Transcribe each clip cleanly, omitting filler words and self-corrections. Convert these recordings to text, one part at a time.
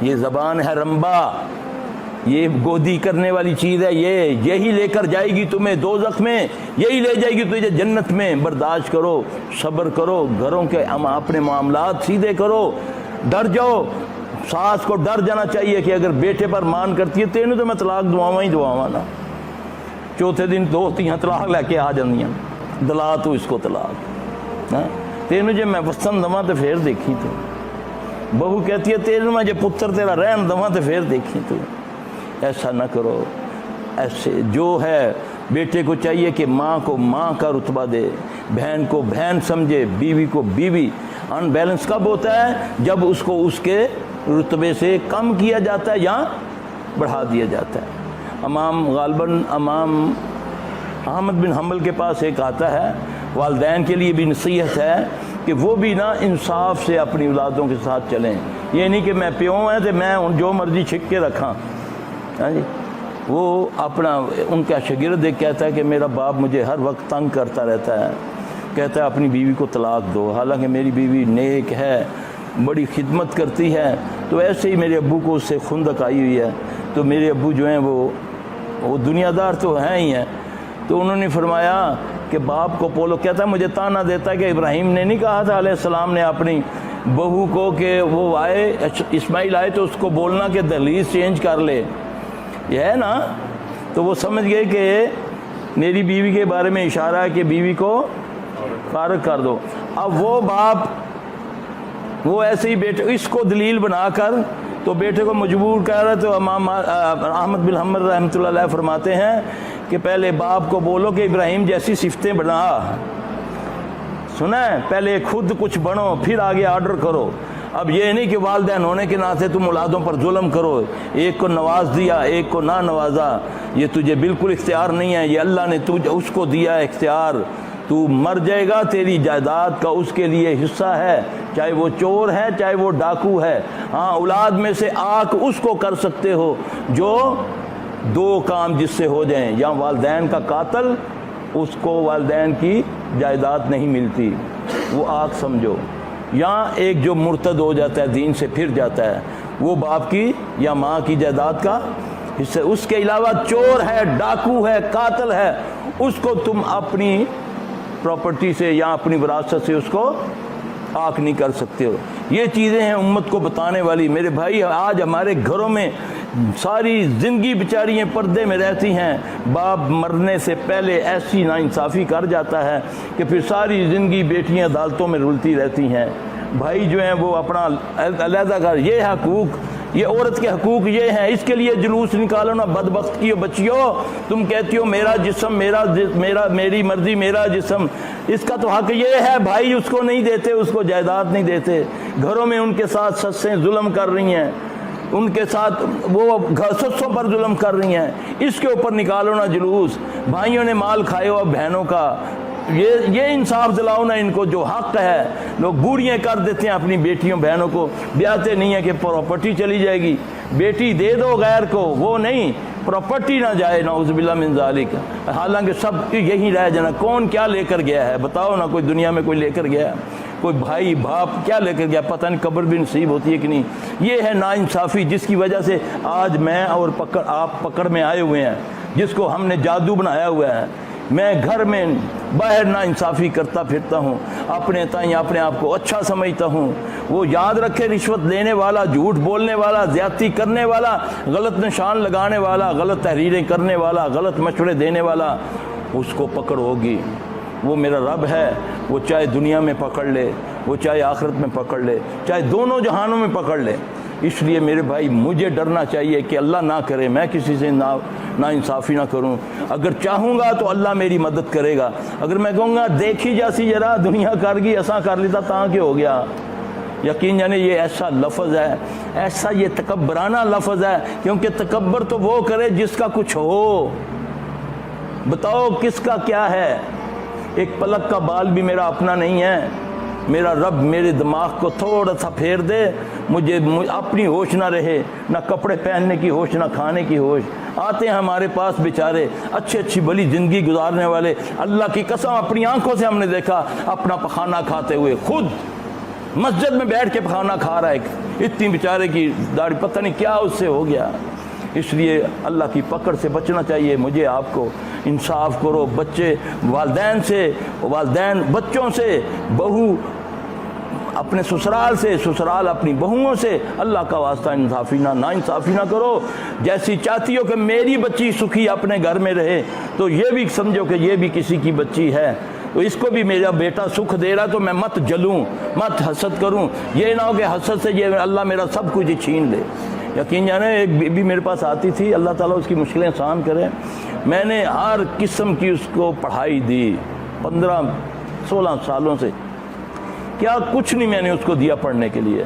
یہ زبان ہے رمبا، یہ گودی کرنے والی چیز ہے، یہی لے کر جائے گی تمہیں دوزخ میں، یہی لے جائے گی تجھے جنت میں۔ برداشت کرو، صبر کرو، گھروں کے اپنے معاملات سیدھے کرو، ڈر جاؤ۔ ساس کو ڈر جانا چاہیے کہ اگر بیٹے پر مان کرتی ہے تینوں تو میں طلاق دعاواں ہی دعاواں نا، چوتھے دن دو تیاں طلاق لے کے آ جاندیاں، دلا تو اس کو طلاق، تینوں جے میں پسند دواں تو پھر دیکھی تو، بہو کہتی ہے تینوں میں جے پتر تیرا رہن دواں تو پھر دیکھی تو۔ ایسا نہ کرو، ایسے جو ہے بیٹے کو چاہیے کہ ماں کو ماں کا رتبہ دے، بہن کو بہن سمجھے، بیوی کو بیوی۔ ان بیلنس کب ہوتا ہے؟ جب اس کو اس کے رتبے سے کم کیا جاتا ہے یا بڑھا دیا جاتا ہے۔ غالباً امام احمد بن حنبل کے پاس ایک آتا ہے، والدین کے لیے بھی نصیحت ہے کہ وہ بھی نا انصاف سے اپنی اولادوں کے ساتھ چلیں۔ یہ نہیں کہ میں پیوں ہے تو میں جو مرضی چھک کے رکھاں، ہاں جی۔ وہ اپنا ان کا شاگرد ایک کہتا ہے کہ میرا باپ مجھے ہر وقت تنگ کرتا رہتا ہے، کہتا ہے اپنی بیوی کو طلاق دو، حالانکہ میری بیوی نیک ہے، بڑی خدمت کرتی ہے۔ تو ایسے ہی میرے ابو کو اس سے خندق آئی ہوئی ہے، تو میرے ابو جو ہیں وہ دنیا دار تو ہیں ہی ہیں۔ تو انہوں نے فرمایا کہ باپ کو بولو، کہتا ہے مجھے تانا دیتا ہے کہ ابراہیم نے نہیں کہا تھا علیہ السلام نے اپنی بہو کو کہ وہ آئے اسماعیل آئے تو اس کو بولنا کہ دہلیز چینج کر لے، یہ ہے نا۔ تو وہ سمجھ گئے کہ میری بیوی کے بارے میں اشارہ ہے کہ بیوی کو فارغ کر دو۔ اب وہ باپ وہ ایسے ہی بیٹے اس کو دلیل بنا کر تو بیٹے کو مجبور کر رہا، تو امام احمد بن حنبل رحمۃ اللہ علیہ فرماتے ہیں کہ پہلے باپ کو بولو کہ ابراہیم جیسی صفتیں بنا، سنا ہے، پہلے خود کچھ بنو پھر آگے آرڈر کرو۔ اب یہ نہیں کہ والدین ہونے کے ناطے تم اولادوں پر ظلم کرو، ایک کو نواز دیا ایک کو نہ نوازا، یہ تجھے بالکل اختیار نہیں ہے، یہ اللہ نے تجھے اس کو دیا اختیار۔ تو مر جائے گا تیری جائیداد کا اس کے لیے حصہ ہے، چاہے وہ چور ہے چاہے وہ ڈاکو ہے۔ ہاں اولاد میں سے آنکھ اس کو کر سکتے ہو جو دو کام جس سے ہو جائیں، یا والدین کا قاتل، اس کو والدین کی جائیداد نہیں ملتی، وہ آنکھ سمجھو، یا ایک جو مرتد ہو جاتا ہے دین سے پھر جاتا ہے، وہ باپ کی یا ماں کی جائیداد کا حصہ۔ اس کے علاوہ چور ہے، ڈاکو ہے، قاتل ہے، اس کو تم اپنی پراپرٹی سے یا اپنی وراثت سے اس کو آنکھ نہیں کر سکتے ہو۔ یہ چیزیں ہیں امت کو بتانے والی۔ میرے بھائی آج ہمارے گھروں میں ساری زندگی بیچاریاں پردے میں رہتی ہیں، باپ مرنے سے پہلے ایسی ناانصافی کر جاتا ہے کہ پھر ساری زندگی بیٹیاں عدالتوں میں رلتی رہتی ہیں، بھائی جو ہیں وہ اپنا علیحدہ گھر۔ یہ حقوق، یہ عورت کے حقوق یہ ہیں، اس کے لیے جلوس نکالو نا بدبخت کی بچیو۔ تم کہتی ہو میرا جسم میری مرضی میرا جسم، اس کا تو حق یہ ہے بھائی، اس کو نہیں دیتے، اس کو جائیداد نہیں دیتے۔ گھروں میں ان کے ساتھ سسیں ظلم کر رہی ہیں، ان کے ساتھ وہ سسوں پر ظلم کر رہی ہیں، اس کے اوپر نکالو نا جلوس۔ بھائیوں نے مال کھائے ہو بہنوں کا، یہ انصاف دلاؤ نا ان کو، جو حق ہے۔ لوگ بوڑھیاں کر دیتے ہیں اپنی بیٹیوں بہنوں کو، بیاتے نہیں ہے کہ پراپرٹی چلی جائے گی، بیٹی دے دو غیر کو، وہ نہیں، پراپرٹی نہ جائے، نعوذ باللہ من ذالک۔ حالانکہ سب یہی رہ جانا، کون کیا لے کر گیا ہے بتاؤ نا، کوئی دنیا میں کوئی لے کر گیا ہے، کوئی بھائی باپ کیا لے کر گیا، پتہ نہیں قبر بھی نصیب ہوتی ہے کہ نہیں۔ یہ ہے ناانصافی جس کی وجہ سے آج میں اور آپ پکڑ میں آئے ہوئے ہیں، جس کو ہم نے جادو بنایا ہوا ہے۔ میں گھر میں باہر ناانصافی کرتا پھرتا ہوں، اپنے تائیں اپنے آپ کو اچھا سمجھتا ہوں۔ وہ یاد رکھے، رشوت لینے والا، جھوٹ بولنے والا، زیادتی کرنے والا، غلط نشان لگانے والا، غلط تحریریں کرنے والا، غلط مشورے دینے والا، اس کو پکڑ ہوگی۔ وہ میرا رب ہے، وہ چاہے دنیا میں پکڑ لے، وہ چاہے آخرت میں پکڑ لے، چاہے دونوں جہانوں میں پکڑ لے۔ اس لیے میرے بھائی مجھے ڈرنا چاہیے کہ اللہ نہ کرے میں کسی سے ناانصافی نہ کروں۔ اگر چاہوں گا تو اللہ میری مدد کرے گا، اگر میں کہوں گا دیکھی جاسی ذرا دنیا کر گئی ایسا کر لیتا تاں کہ ہو گیا، یقین جانے یہ ایسا لفظ ہے، ایسا یہ تکبرانہ لفظ ہے، کیونکہ تکبر تو وہ کرے جس کا کچھ ہو۔ بتاؤ کس کا کیا ہے؟ ایک پلک کا بال بھی میرا اپنا نہیں ہے، میرا رب میرے دماغ کو تھوڑا سا پھیر دے، مجھے اپنی ہوش نہ رہے، نہ کپڑے پہننے کی ہوش، نہ کھانے کی ہوش۔ آتے ہیں ہمارے پاس بیچارے اچھی بھلی زندگی گزارنے والے، اللہ کی قسم اپنی آنکھوں سے ہم نے دیکھا اپنا پخانہ کھاتے ہوئے، خود مسجد میں بیٹھ کے کھانا کھا رہا ہے، اتنی بیچارے کی داڑھی پتہ نہیں کیا اس سے ہو گیا۔ اس لیے اللہ کی پکڑ سے بچنا چاہیے مجھے آپ کو۔ انصاف کرو، بچے والدین سے، والدین بچوں سے، بہو اپنے سسرال سے، سسرال اپنی بہوؤں سے، اللہ کا واسطہ انصافی نا انصافی نہ کرو۔ جیسی چاہتی ہو کہ میری بچی سکھی اپنے گھر میں رہے، تو یہ بھی سمجھو کہ یہ بھی کسی کی بچی ہے، تو اس کو بھی میرا بیٹا سکھ دے رہا تو میں مت جلوں، مت حسد کروں۔ یہ نہ ہو کہ حسد سے یہ اللہ میرا سب کچھ چھین لے۔ یقین جانے ایک بی بی میرے پاس آتی تھی، اللہ تعالیٰ اس کی مشکلیں آسان کرے، میں نے ہر قسم کی اس کو پڑھائی دی 15-16 سالوں سے، کیا کچھ نہیں میں نے اس کو دیا پڑھنے کے لیے۔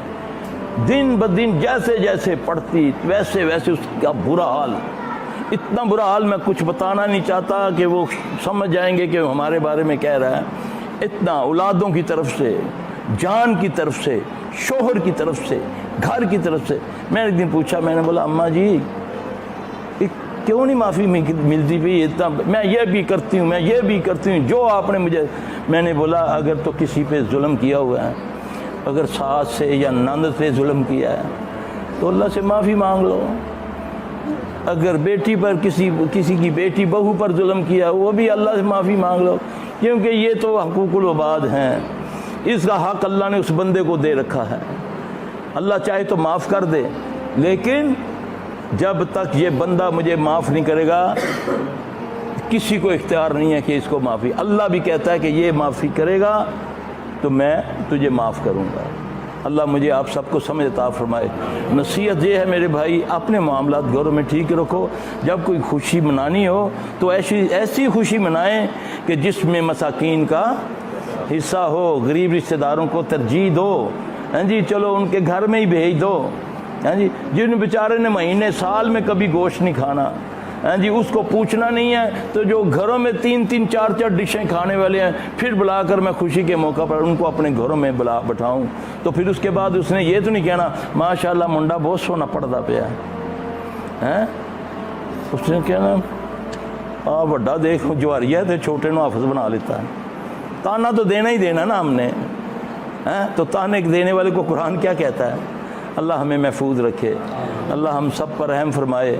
دن بدن جیسے جیسے پڑھتی ویسے ویسے اس کا برا حال، اتنا برا حال میں کچھ بتانا نہیں چاہتا کہ وہ سمجھ جائیں گے کہ ہمارے بارے میں کہہ رہا ہے۔ اتنا اولادوں کی طرف سے، جان کی طرف سے، شوہر کی طرف سے، گھر کی طرف سے۔ میں ایک دن پوچھا، میں نے بولا اماں جی کیوں نہیں معافی ملتی بھی؟ اتنا میں یہ بھی کرتی ہوں، میں یہ بھی کرتی ہوں، جو آپ نے مجھے۔ میں نے بولا اگر تو کسی پہ ظلم کیا ہوا ہے، اگر ساس سے یا نند سے ظلم کیا ہے تو اللہ سے معافی مانگ لو۔ اگر بیٹی پر کسی کی بیٹی بہو پر ظلم کیا وہ بھی اللہ سے معافی مانگ لو، کیونکہ یہ تو حقوق العباد ہیں، اس کا حق اللہ نے اس بندے کو دے رکھا ہے۔ اللہ چاہے تو معاف کر دے، لیکن جب تک یہ بندہ مجھے معاف نہیں کرے گا کسی کو اختیار نہیں ہے کہ اس کو معافی۔ اللہ بھی کہتا ہے کہ یہ معافی کرے گا تو میں تجھے معاف کروں گا۔ اللہ مجھے آپ سب کو سمجھ عطا فرمائے۔ نصیحت یہ ہے میرے بھائی، اپنے معاملات گھروں میں ٹھیک رکھو۔ جب کوئی خوشی منانی ہو تو ایسی خوشی منائیں کہ جس میں مساکین کا حصہ ہو، غریب رشتہ داروں کو ترجیح دو، ہاں جی، چلو ان کے گھر میں ہی بھیج دو، ہاں جی، جن بیچارے نے مہینے سال میں کبھی گوشت نہیں کھانا، ہاں جی، اس کو پوچھنا نہیں ہے، تو جو گھروں میں 3-3 4-4 ڈشیں کھانے والے ہیں، پھر بلا کر میں خوشی کے موقع پر ان کو اپنے گھروں میں بٹھاؤں، تو پھر اس کے بعد اس نے یہ تو نہیں کہنا ماشاءاللہ منڈا بہت سونا پڑتا پیا ہے، اس نے کہنا بڑا دیکھ جواری ہے تو چھوٹے نو حافظ بنا لیتا ہے۔ تانا تو دینا ہی دینا نا ہم نے، تو تانے دینے والے کو قرآن کیا کہتا ہے؟ اللہ ہمیں محفوظ رکھے، اللہ ہم سب پر رحم فرمائے،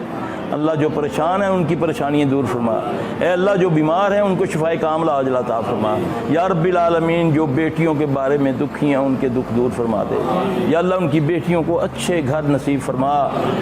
اللہ جو پریشان ہیں ان کی پریشانیاں دور فرما، اے اللہ جو بیمار ہیں ان کو شفائے کاملہ عاجلہ عطا فرما، یا رب العالمین جو بیٹیوں کے بارے میں دکھی ہیں ان کے دکھ دور فرما دے، یا اللہ ان کی بیٹیوں کو اچھے گھر نصیب فرما،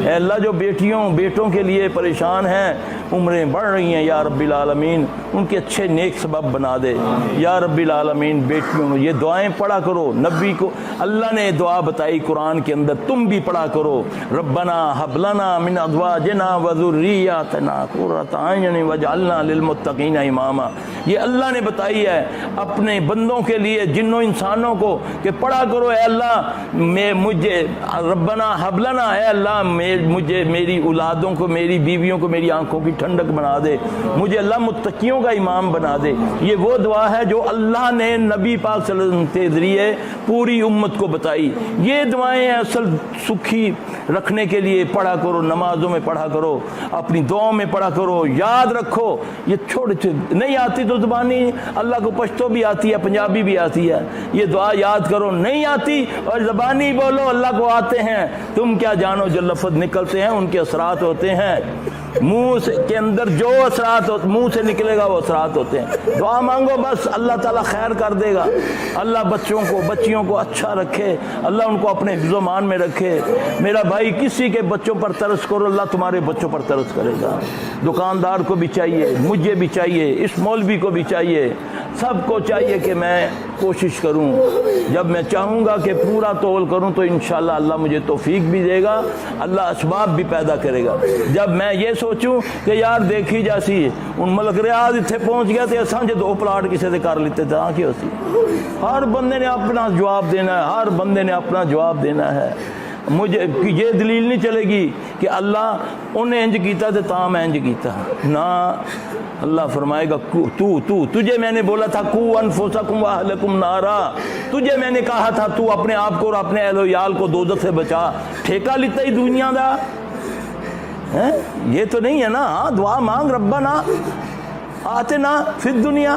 اے اللہ جو بیٹوں کے لیے پریشان ہیں، عمریں بڑھ رہی ہیں، یا رب العالمین ان کے اچھے نیک سبب بنا دے، یا رب العالمین بیٹیوں یہ دعائیں پڑھا کرو، نبی کو اللہ نے دعا بتائی قرآن کے اندر، تم بھی پڑھا کرو، ربنا حب لنا من ازواجنا وذریاتنا قرۃ اعین واجعلنا للمتقین اماما، یہ اللہ نے بتائی ہے اپنے بندوں کے لیے، جنوں انسانوں کو، کہ پڑھا کرو اے اللہ مجھے ربنا حب لنا، اے اللہ مجھے میری اولادوں کو، میری بیویوں کو میری آنکھوں کی ٹھنڈک بنا دے، مجھے اللہ متقیوں کا امام بنا دے۔ یہ وہ دعا ہے جو اللہ نے نبی پاک صلی اللہ علیہ وسلم کے ذریعے پوری امت کو بتائی۔ یہ دعائیں اصل سکھی رکھنے کے لیے پڑھا کرو، نمازوں میں پڑھا کرو، اپنی دعاؤں میں پڑھا کرو، یاد رکھو۔ یہ چھوٹے نہیں آتی تو زبانی اللہ کو پشتو بھی آتی ہے، پنجابی بھی آتی ہے، یہ دعا یاد کرو، نہیں آتی اور زبانی بولو اللہ کو آتے ہیں، تم کیا جانو جو لفظ نکلتے ہیں ان کے اثرات ہوتے ہیں، منہ کے اندر جو اثرات منہ سے نکلے گا وہ اثرات ہوتے ہیں۔ دعا مانگو بس، اللہ تعالیٰ خیر کر دے گا۔ اللہ بچیوں کو اچھا رکھے، اللہ ان کو اپنے حفظ و مان میں رکھے۔ میرا بھائی کسی کے بچوں پر ترس کرو، اللہ تمہارے بچوں پر ترس کرے گا۔ دکاندار کو بھی چاہیے، مجھے بھی چاہیے، اس مولوی کو بھی چاہیے، سب کو چاہیے کہ میں کوشش کروں، جب میں چاہوں گا کہ پورا تول کروں تو انشاءاللہ اللہ مجھے توفیق بھی دے گا، اللہ اسباب بھی پیدا کرے گا۔ جب میں یہ سوچوں کہ یار دیکھی جاسی ان ملک ریاض اتنے پہنچ گیا تو سانجے دو پلاٹ کسی سے کر لیتے تھے، کیا سی؟ ہر بندے نے اپنا جواب دینا ہے، ہر بندے نے اپنا جواب دینا ہے۔ مجھے یہ دلیل نہیں چلے گی کہ اللہ انہیں انج کیتا تھے تا میں انج کیتا نہ، اللہ فرمائے گا تجھے میں نے بولا تھا قو انفسکم واہلکم نارا، تجھے میں نے کہا تھا تو اپنے آپ کو اور اپنے اہل و عیال کو دوزخ سے بچا، ٹھیکہ لیتا ہی دنیا دا، یہ تو نہیں ہے نا۔ ہاں دعا مانگ، ربنا آتنا فی الدنیا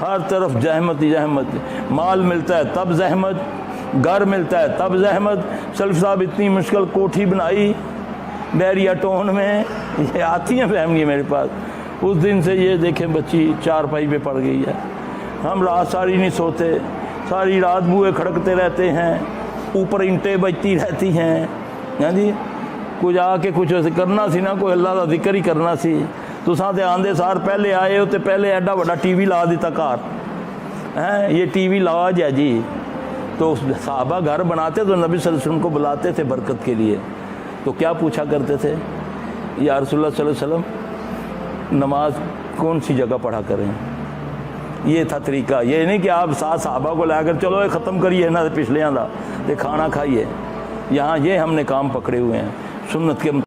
ہر طرف زحمت ہی زحمت، مال ملتا ہے تب زحمت، گھر ملتا ہے تب زحمت۔ سلف صاحب اتنی مشکل کوٹھی بنائی بیریا ٹون میں، یہ آتی ہیں فیملی میرے پاس، اس دن سے یہ دیکھیں بچی چارپائی پہ پڑ گئی ہے۔ ہم رات ساری نہیں سوتے، ساری رات بوئے کھڑکتے رہتے ہیں، اوپر اینٹیں بجتی رہتی ہیں۔ ہاں جی، کچھ آ کے کچھ کرنا سی نا، کوئی اللہ کا ذکر ہی کرنا سی، تساں تے آندے سار پہلے آئے ہو تے پہلے ایڈا بڑا ٹی وی لا دیتا گھر، یہ ٹی وی لاج ہے جی۔ تو صحابہ گھر بناتے تو نبی صلی اللہ علیہ وسلم کو بلاتے تھے برکت کے لیے، تو کیا پوچھا کرتے تھے؟ یا رسول اللہ صلی اللہ علیہ وسلم نماز کون سی جگہ پڑھا کریں؟ یہ تھا طریقہ، یہ نہیں کہ آپ ساتھ صحابہ کو لا کر چلو یہ ختم کریے نا پچھلے آندہ تے کھانا کھائیے۔ یہاں یہ ہم نے کام پکڑے ہوئے ہیں سنت کے